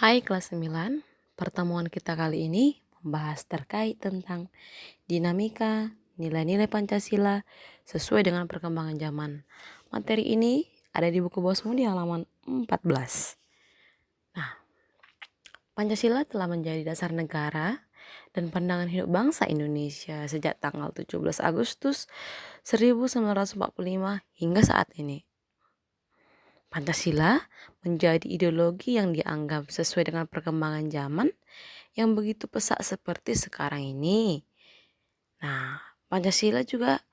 Hai kelas 9, pertemuan kita kali ini membahas terkait tentang dinamika nilai-nilai Pancasila sesuai dengan perkembangan zaman. Materi ini ada di buku bosmu di halaman 14. Nah, Pancasila telah menjadi dasar negara dan pandangan hidup bangsa Indonesia sejak tanggal 17 Agustus 1945 hingga saat ini. Pancasila menjadi ideologi yang dianggap sesuai dengan perkembangan zaman yang begitu pesat seperti sekarang ini. Nah, Pancasila juga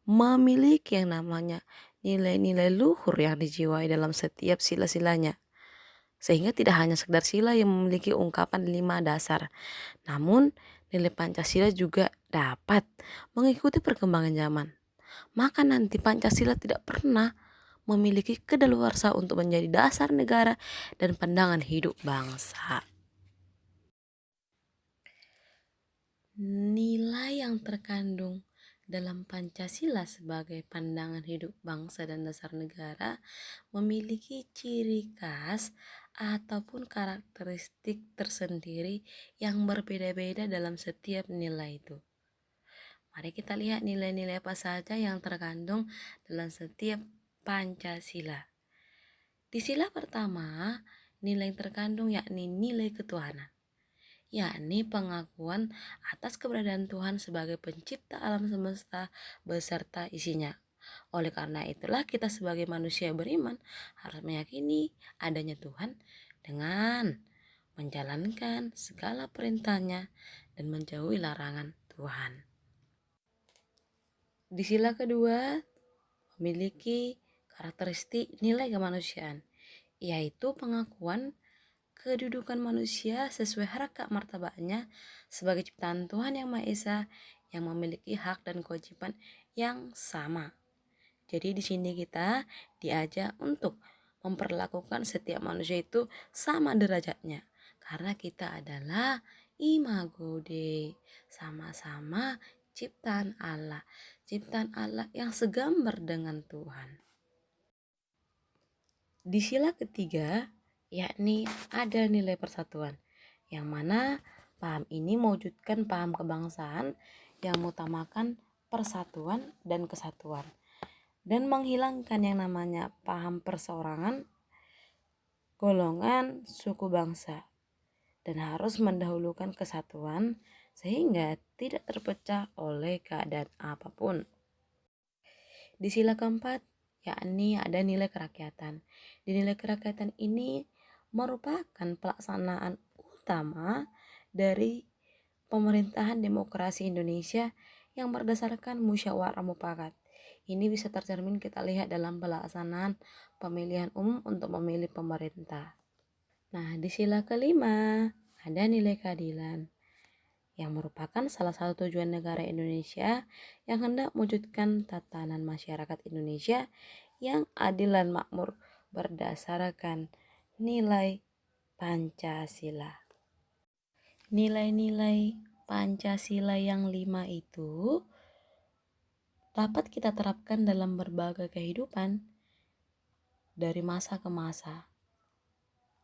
memiliki yang namanya nilai-nilai luhur yang dijiwai dalam setiap sila-silanya. Sehingga tidak hanya sekedar sila yang memiliki ungkapan 5 dasar, namun nilai Pancasila juga dapat mengikuti perkembangan zaman. Maka nanti Pancasila tidak pernah memiliki kedaluarsa untuk menjadi dasar negara dan pandangan hidup bangsa. Nilai yang terkandung dalam Pancasila sebagai pandangan hidup bangsa dan dasar negara memiliki ciri khas ataupun karakteristik tersendiri yang berbeda-beda dalam setiap nilai itu. Mari kita lihat nilai-nilai apa saja yang terkandung dalam setiap Pancasila. Di sila pertama, nilai yang terkandung yakni nilai ketuhanan, yakni pengakuan atas keberadaan Tuhan sebagai pencipta alam semesta beserta isinya. Oleh karena itulah kita sebagai manusia beriman harus meyakini adanya Tuhan dengan menjalankan segala perintahnya dan menjauhi larangan Tuhan. Di sila kedua memiliki karakteristik nilai kemanusiaan, yaitu pengakuan kedudukan manusia sesuai harkat martabatnya sebagai ciptaan Tuhan Yang Maha Esa yang memiliki hak dan kewajiban yang sama. Jadi di sini kita diajak untuk memperlakukan setiap manusia itu sama derajatnya karena kita adalah imago Dei, sama-sama ciptaan Allah yang segambar dengan Tuhan. Di sila ketiga, yakni ada nilai persatuan, yang mana paham ini mewujudkan paham kebangsaan yang mengutamakan persatuan dan kesatuan, dan menghilangkan yang namanya paham perseorangan, golongan, suku bangsa, dan harus mendahulukan kesatuan sehingga tidak terpecah oleh keadaan apapun. Di sila keempat, yakni ada nilai kerakyatan. Di nilai kerakyatan ini merupakan pelaksanaan utama dari pemerintahan demokrasi Indonesia yang berdasarkan musyawarah mufakat. Ini bisa tercermin kita lihat dalam pelaksanaan pemilihan umum untuk memilih pemerintah. Nah, di sila kelima ada nilai keadilan, yang merupakan salah satu tujuan negara Indonesia yang hendak mewujudkan tatanan masyarakat Indonesia yang adil dan makmur berdasarkan nilai Pancasila. Nilai-nilai Pancasila yang 5 itu dapat kita terapkan dalam berbagai kehidupan dari masa ke masa.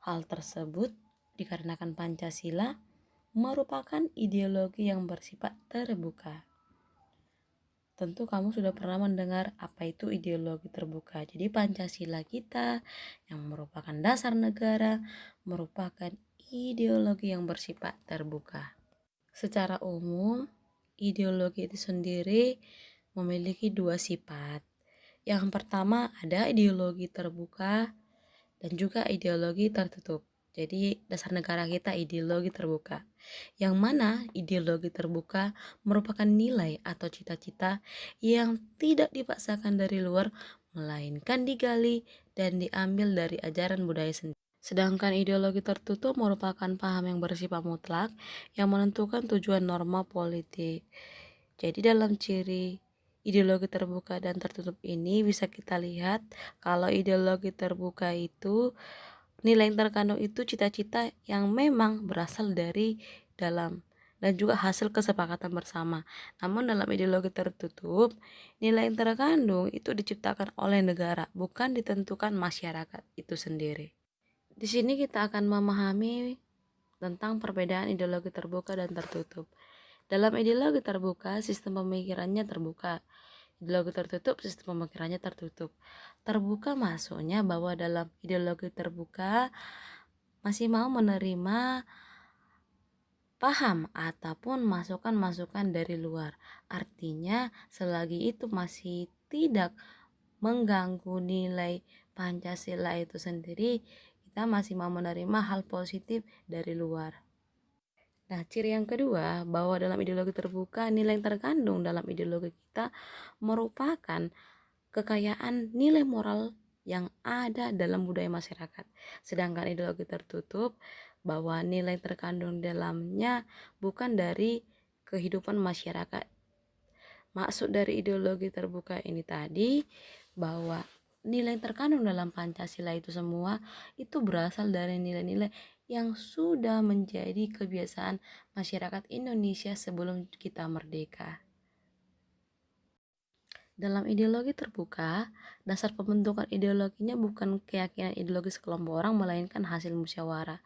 Hal tersebut dikarenakan Pancasila merupakan ideologi yang bersifat terbuka. Tentu kamu sudah pernah mendengar apa itu ideologi terbuka. Jadi Pancasila kita yang merupakan dasar negara merupakan ideologi yang bersifat terbuka. Secara umum, ideologi itu sendiri memiliki dua sifat. Yang pertama ada ideologi terbuka dan juga ideologi tertutup. Jadi dasar negara kita ideologi terbuka, yang mana ideologi terbuka merupakan nilai atau cita-cita yang tidak dipaksakan dari luar, melainkan digali dan diambil dari ajaran budaya sendiri. Sedangkan ideologi tertutup merupakan paham yang bersifat mutlak yang menentukan tujuan norma politik. Jadi dalam ciri ideologi terbuka dan tertutup ini bisa kita lihat kalau ideologi terbuka itu nilai yang terkandung itu cita-cita yang memang berasal dari dalam dan juga hasil kesepakatan bersama. Namun dalam ideologi tertutup, nilai yang terkandung itu diciptakan oleh negara, bukan ditentukan masyarakat itu sendiri. Di sini kita akan memahami tentang perbedaan ideologi terbuka dan tertutup. Dalam ideologi terbuka, sistem pemikirannya terbuka. Ideologi tertutup, sistem pemikirannya tertutup. Terbuka maksudnya bahwa dalam ideologi terbuka masih mau menerima paham ataupun masukan-masukan dari luar. Artinya, selagi itu masih tidak mengganggu nilai Pancasila itu sendiri, kita masih mau menerima hal positif dari luar. Nah, ciri yang kedua, bahwa dalam ideologi terbuka, nilai yang terkandung dalam ideologi kita merupakan kekayaan nilai moral yang ada dalam budaya masyarakat. Sedangkan ideologi tertutup, bahwa nilai terkandung dalamnya bukan dari kehidupan masyarakat. Maksud dari ideologi terbuka ini tadi, bahwa nilai terkandung dalam Pancasila itu semua itu berasal dari nilai-nilai yang sudah menjadi kebiasaan masyarakat Indonesia sebelum kita merdeka. Dalam ideologi terbuka, dasar pembentukan ideologinya bukan keyakinan ideologi sekelompok orang, melainkan hasil musyawarah.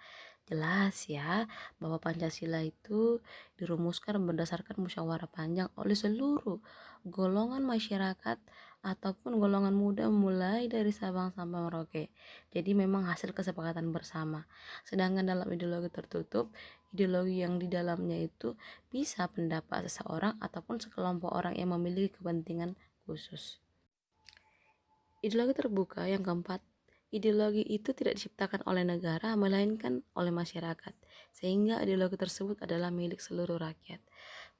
Jelas ya, bahwa Pancasila itu dirumuskan berdasarkan musyawarah panjang oleh seluruh golongan masyarakat ataupun golongan muda mulai dari Sabang sampai Merauke. Jadi memang hasil kesepakatan bersama. Sedangkan dalam ideologi tertutup, ideologi yang di dalamnya itu bisa pendapat seseorang ataupun sekelompok orang yang memiliki kepentingan khusus. Ideologi terbuka yang keempat, ideologi itu tidak diciptakan oleh negara melainkan oleh masyarakat, sehingga ideologi tersebut adalah milik seluruh rakyat.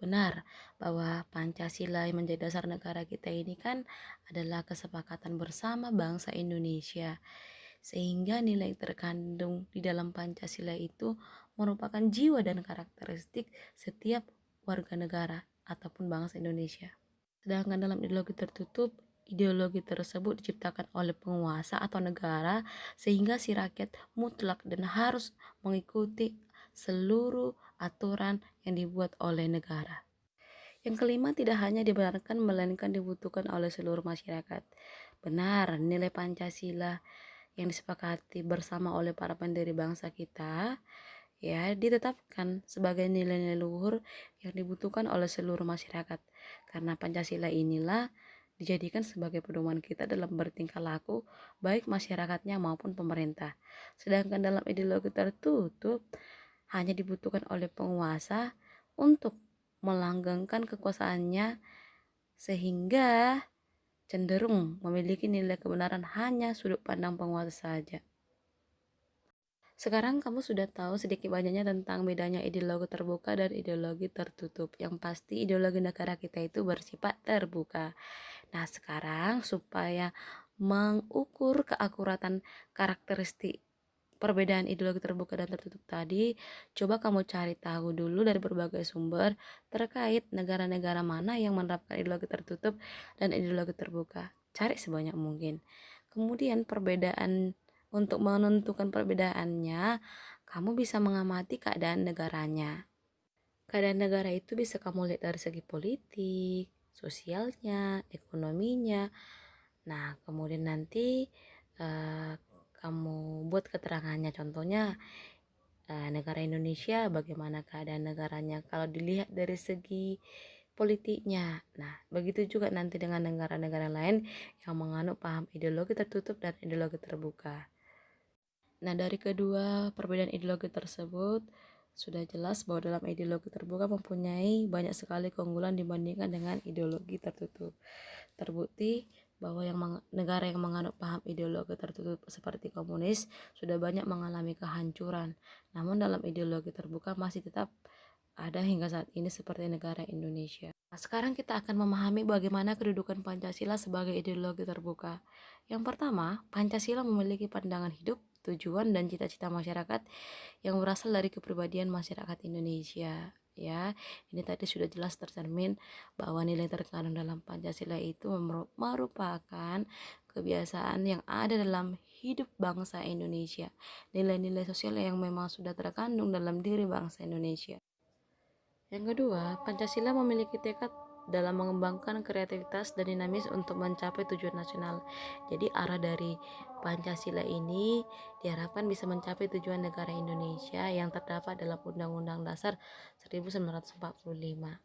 Benar bahwa Pancasila yang menjadi dasar negara kita ini kan adalah kesepakatan bersama bangsa Indonesia, sehingga nilai terkandung di dalam Pancasila itu merupakan jiwa dan karakteristik setiap warga negara ataupun bangsa Indonesia. Sedangkan dalam ideologi tertutup, ideologi tersebut diciptakan oleh penguasa atau negara sehingga si rakyat mutlak dan harus mengikuti seluruh aturan yang dibuat oleh negara. Yang kelima, tidak hanya dibenarkan melainkan dibutuhkan oleh seluruh masyarakat. Benar, nilai Pancasila yang disepakati bersama oleh para pendiri bangsa kita ya ditetapkan sebagai nilai-nilai luhur yang dibutuhkan oleh seluruh masyarakat, karena Pancasila inilah dijadikan sebagai pedoman kita dalam bertingkah laku baik masyarakatnya maupun pemerintah. Sedangkan dalam ideologi tertutup hanya dibutuhkan oleh penguasa untuk melanggengkan kekuasaannya, sehingga cenderung memiliki nilai kebenaran hanya sudut pandang penguasa saja. Sekarang kamu sudah tahu sedikit banyaknya tentang bedanya ideologi terbuka dan ideologi tertutup. Yang pasti ideologi negara kita itu bersifat terbuka. Nah, sekarang supaya mengukur keakuratan karakteristik perbedaan ideologi terbuka dan tertutup tadi, coba kamu cari tahu dulu dari berbagai sumber terkait negara-negara mana yang menerapkan ideologi tertutup dan ideologi terbuka. Cari sebanyak mungkin. Kemudian untuk menentukan perbedaannya, kamu bisa mengamati keadaan negaranya. Keadaan negara itu bisa kamu lihat dari segi politik, sosialnya, ekonominya. Nah, kemudian nanti eh, kamu buat keterangannya. Contohnya negara Indonesia, bagaimana keadaan negaranya kalau dilihat dari segi politiknya. Nah, begitu juga nanti dengan negara-negara lain yang menganut paham ideologi tertutup dan ideologi terbuka. Nah, dari kedua perbedaan ideologi tersebut, sudah jelas bahwa dalam ideologi terbuka mempunyai banyak sekali keunggulan dibandingkan dengan ideologi tertutup. Terbukti bahwa negara yang menganut paham ideologi tertutup seperti komunis sudah banyak mengalami kehancuran. Namun dalam ideologi terbuka masih tetap ada hingga saat ini seperti negara Indonesia. Nah, sekarang kita akan memahami bagaimana kedudukan Pancasila sebagai ideologi terbuka. Yang pertama, Pancasila memiliki pandangan hidup, tujuan, dan cita-cita masyarakat yang berasal dari kepribadian masyarakat Indonesia. Ya, ini tadi sudah jelas tercermin bahwa nilai terkandung dalam Pancasila itu merupakan kebiasaan yang ada dalam hidup bangsa Indonesia. Nilai-nilai sosial yang memang sudah terkandung dalam diri bangsa Indonesia. Yang kedua, Pancasila memiliki tekad dalam mengembangkan kreativitas dan dinamis untuk mencapai tujuan nasional. Jadi arah dari Pancasila ini diharapkan bisa mencapai tujuan negara Indonesia yang terdapat dalam Undang-Undang Dasar 1945.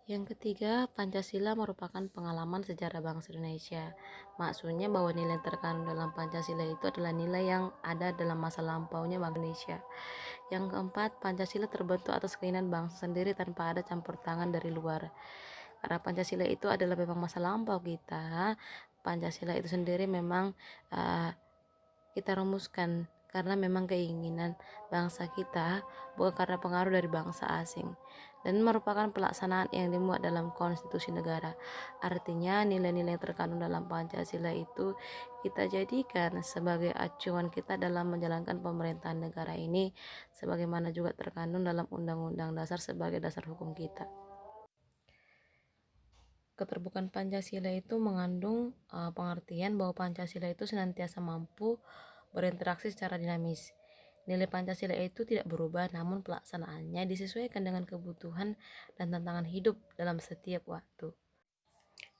Yang ketiga, Pancasila merupakan pengalaman sejarah bangsa Indonesia. Maksudnya bahwa nilai terkandung dalam Pancasila itu adalah nilai yang ada dalam masa lampaunya bangsa Indonesia. Yang keempat, Pancasila terbentuk atas keinginan bangsa sendiri tanpa ada campur tangan dari luar. Karena Pancasila itu adalah memang masa lampau kita. Pancasila itu sendiri memang kita rumuskan karena memang keinginan bangsa kita, bukan karena pengaruh dari bangsa asing, dan merupakan pelaksanaan yang dimuat dalam konstitusi negara. Artinya nilai-nilai yang terkandung dalam Pancasila itu kita jadikan sebagai acuan kita dalam menjalankan pemerintahan negara ini, sebagaimana juga terkandung dalam Undang-Undang Dasar sebagai dasar hukum kita. Keterbukaan Pancasila itu mengandung pengertian bahwa Pancasila itu senantiasa mampu berinteraksi secara dinamis. Nilai Pancasila itu tidak berubah, namun pelaksanaannya disesuaikan dengan kebutuhan dan tantangan hidup dalam setiap waktu.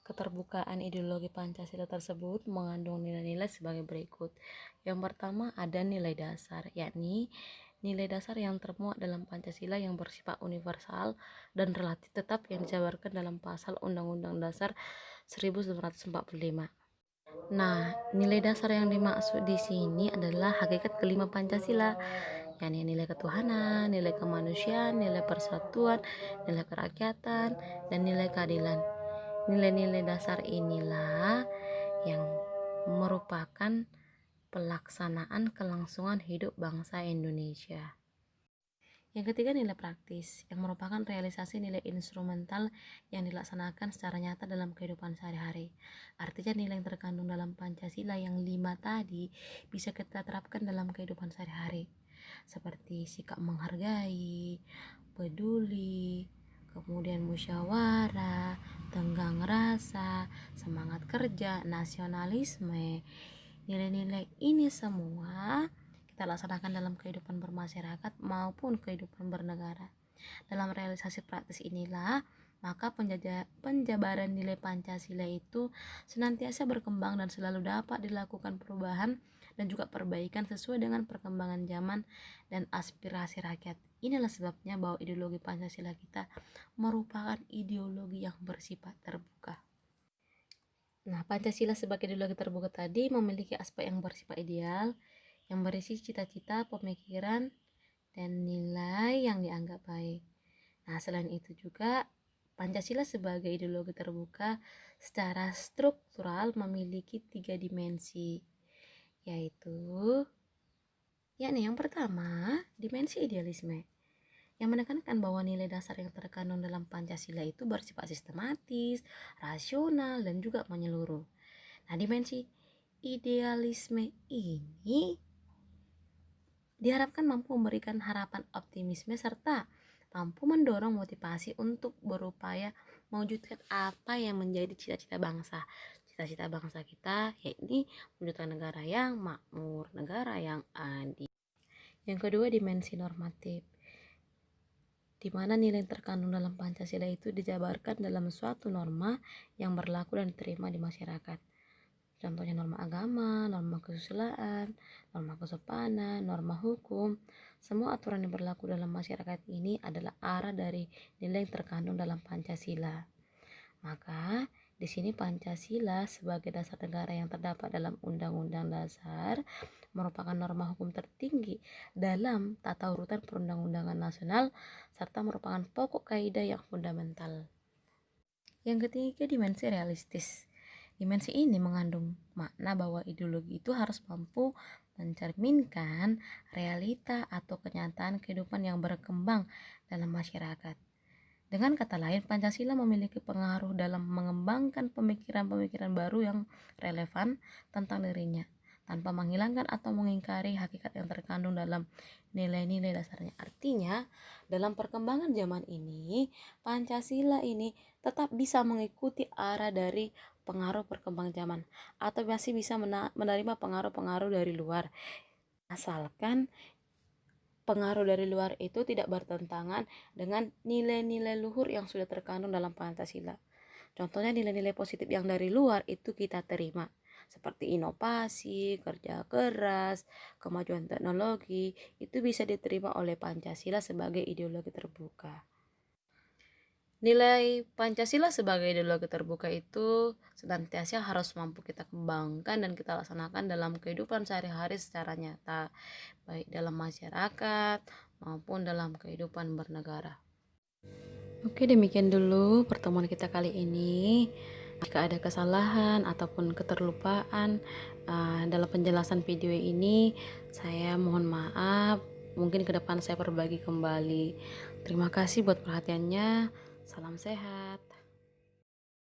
Keterbukaan ideologi Pancasila tersebut mengandung nilai-nilai sebagai berikut. Yang pertama ada nilai dasar, yakni nilai dasar yang termuat dalam Pancasila yang bersifat universal dan relatif tetap yang dijabarkan dalam pasal Undang-Undang Dasar 1945. Nah, nilai dasar yang dimaksud di sini adalah hakikat kelima Pancasila, yakni nilai ketuhanan, nilai kemanusiaan, nilai persatuan, nilai kerakyatan, dan nilai keadilan. Nilai-nilai dasar inilah yang merupakan pelaksanaan kelangsungan hidup bangsa Indonesia. Yang ketiga, nilai praktis, yang merupakan realisasi nilai instrumental yang dilaksanakan secara nyata dalam kehidupan sehari-hari. Artinya nilai yang terkandung dalam Pancasila yang 5 tadi bisa kita terapkan dalam kehidupan sehari-hari, seperti sikap menghargai, peduli, kemudian musyawarah, tenggang rasa, semangat kerja, nasionalisme. Nilai-nilai ini semua kita laksanakan dalam kehidupan bermasyarakat maupun kehidupan bernegara. Dalam realisasi praktis inilah, maka penjabaran nilai Pancasila itu senantiasa berkembang dan selalu dapat dilakukan perubahan dan juga perbaikan sesuai dengan perkembangan zaman dan aspirasi rakyat. Inilah sebabnya bahwa ideologi Pancasila kita merupakan ideologi yang bersifat terbuka. Nah, Pancasila sebagai ideologi terbuka tadi memiliki aspek yang bersifat ideal, yang berisi cita-cita, pemikiran, dan nilai yang dianggap baik. Nah, selain itu juga Pancasila sebagai ideologi terbuka secara struktural memiliki 3 dimensi, yaitu yang pertama, dimensi idealisme, yang menekankan bahwa nilai dasar yang terkandung dalam Pancasila itu bersifat sistematis, rasional, dan juga menyeluruh. Nah, dimensi idealisme ini diharapkan mampu memberikan harapan optimisme serta mampu mendorong motivasi untuk berupaya mewujudkan apa yang menjadi cita-cita bangsa. Cita-cita bangsa kita yakni mewujudkan negara yang makmur, negara yang adil. Yang kedua, dimensi normatif, di mana nilai yang terkandung dalam Pancasila itu dijabarkan dalam suatu norma yang berlaku dan diterima di masyarakat. Contohnya norma agama, norma kesusilaan, norma kesopanan, norma hukum. Semua aturan yang berlaku dalam masyarakat ini adalah arah dari nilai yang terkandung dalam Pancasila. Maka di sini Pancasila sebagai dasar negara yang terdapat dalam Undang-Undang Dasar merupakan norma hukum tertinggi dalam tata urutan perundang-undangan nasional serta merupakan pokok kaidah yang fundamental. Yang ketiga, dimensi realistis. Dimensi ini mengandung makna bahwa ideologi itu harus mampu mencerminkan realita atau kenyataan kehidupan yang berkembang dalam masyarakat. Dengan kata lain, Pancasila memiliki pengaruh dalam mengembangkan pemikiran-pemikiran baru yang relevan tentang dirinya, tanpa menghilangkan atau mengingkari hakikat yang terkandung dalam nilai-nilai dasarnya. Artinya, dalam perkembangan zaman ini, Pancasila ini tetap bisa mengikuti arah dari pengaruh perkembangan zaman atau masih bisa menerima pengaruh-pengaruh dari luar, asalkan pengaruh dari luar itu tidak bertentangan dengan nilai-nilai luhur yang sudah terkandung dalam Pancasila. Contohnya nilai-nilai positif yang dari luar itu kita terima, seperti inovasi, kerja keras, kemajuan teknologi, itu bisa diterima oleh Pancasila sebagai ideologi terbuka. Nilai Pancasila sebagai ideologi terbuka itu senantiasa harus mampu kita kembangkan dan kita laksanakan dalam kehidupan sehari-hari secara nyata, baik dalam masyarakat maupun dalam kehidupan bernegara. Oke, demikian dulu pertemuan kita kali ini. Jika ada kesalahan ataupun keterlupaan dalam penjelasan video ini, saya mohon maaf. Mungkin ke depan saya perbaiki kembali. Terima kasih buat perhatiannya. Salam sehat.